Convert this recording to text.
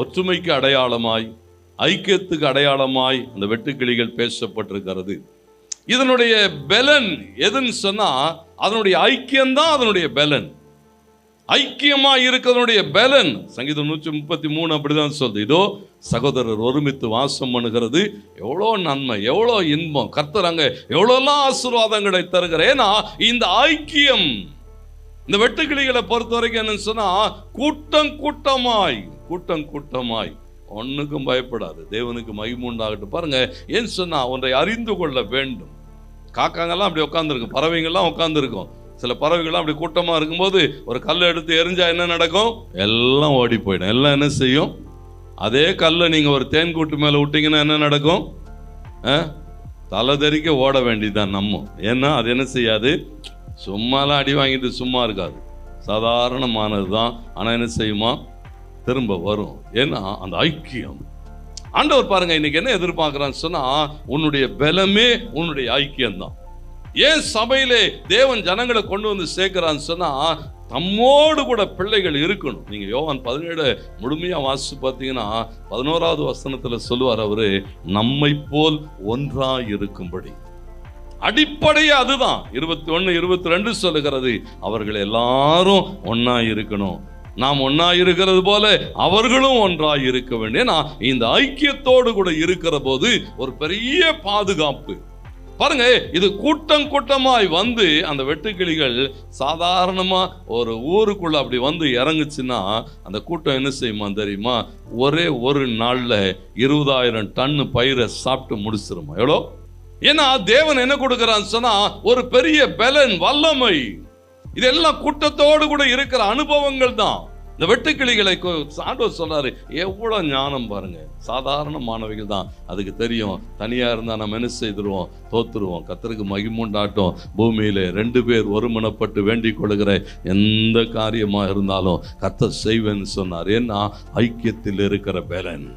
ஒற்றுமைக்கு அடையாளமாய், ஐக்கியத்துக்கு அடையாளமாய் அந்த வெட்டுக்கிளிகள் பேசப்பட்டிருக்கிறது. இதனுடைய பலன் எதுன்னு சொன்னா, அதனுடைய ஐக்கியம்தான் அதனுடைய பலன். ஐக்கியமா இருக்கிறதுடைய பலன் சங்கீதம் 133 அப்படிதான் சொல்லுது. இதோ சகோதரர் ஒருமித்து வாசம் பண்ணுகிறது, எவ்வளோ நன்மை, எவ்வளோ இன்பம், கர்த்தர் அங்க எவ்வளோலாம் ஆசீர்வாதங்களை தருகிறார். ஏன்னா இந்த ஐக்கியம். இந்த வெட்டுக்கிளிகளை பொறுத்த வரைக்கும் என்னன்னு சொன்னா, கூட்டம் கூட்டமாய் ஒன்னுக்கும் பயப்படாது. தேவனுக்கு மகிமை உண்டாகட்டும். பாருங்க, ஏன் சொன்னா ஒன்றை அறிந்து கொள்ள வேண்டும். காக்காங்கெல்லாம் அப்படி உட்காந்துருக்கும், பறவைங்கள்லாம் உட்காந்துருக்கும். சில பறவைகள்லாம் அப்படி கூட்டமா இருக்கும்போது ஒரு கல்லை எடுத்து எரிஞ்சா என்ன நடக்கும்? எல்லாம் ஓடி போயிடும். எல்லாம் என்ன செய்யும்? அதே கல்லை நீங்க ஒரு தேன் கூட்டு மேல விட்டீங்கன்னா என்ன நடக்கும்? தலை தெறிக்க ஓட வேண்டியதுதான் நம்ம. ஏன்னா அது என்ன செய்யாது? சும்மாலாம் அடி வாங்கிட்டு சும்மா இருக்காது, சாதாரணமானது தான். ஆனால் என்ன செய்யுமா? திரும்ப வரும். ஏன்னா அந்த ஐக்கியம். ஆண்டவர் பாருங்க இன்னைக்கு என்ன எதிர்பார்க்கிறான்னு சொன்னா, உன்னுடைய பலமே உன்னுடைய ஐக்கியம் தான். ஏன் சபையிலே தேவன் ஜனங்களை கொண்டு வந்து சேர்க்கிறான்னு சொன்னா, நம்மோடு கூட பிள்ளைகள் இருக்கணும். நீங்க யோவான் 17 முழுமையா வாசிச்சு பார்த்தீங்கன்னா 11வது வசனத்துல சொல்லுவார் அவரு, நம்மை போல் ஒன்றாய் இருக்கும்படி. அடிப்படையே அதுதான். 21, 22 சொல்லுகிறது, அவர்கள் எல்லாரும் ஒன்னாய் இருக்கணும். நாம் ஒன்னாய் இருக்கிறது போல அவர்களும் ஒன்றாய் இருக்க வேண்டும். ஏன்னா இந்த ஐக்கியத்தோடு கூட இருக்கிற போது ஒரு பெரிய பாதுகாப்பு. பாருங்க, இது கூட்டமாய் வந்து அந்த வெட்டுக்கிளிகள் சாதாரணமா ஒரு ஊருக்குள்ள அப்படி வந்து இறங்குச்சுன்னா அந்த கூட்டம் என்ன செய்யுமா தெரியுமா? ஒரே ஒரு நாள்ல 20,000 டன் பயிரை சாப்பிட்டு முடிச்சிருமா. எவ்வளோ? ஏன்னா தேவன் என்ன கொடுக்கிறான்னு சொன்னா, ஒரு பெரிய பலன், வல்லமை. இதெல்லாம் கூட்டத்தோடு கூட இருக்கிற அனுபவங்கள் தான். இந்த வெட்டுக்கிளிகளை ஆண்டவர் சொல்றாரு, எவ்வளவு ஞானம் பாருங்க. சாதாரண மாணவிகள் தான், அதுக்கு தெரியும். தனியா இருந்தா நம்ம என்ன செய்துருவோம்? தோத்துருவோம். கர்த்தருக்கு மகிமை உண்டாட்டும். பூமியில 2 பேர் ஒருமனப்பட்டு வேண்டிக் கொள்கிற எந்த காரியமா இருந்தாலும் கர்த்தர் செய்வேன்னு சொன்னார். ஏன்னா ஐக்கியத்தில் இருக்கிற பலன்.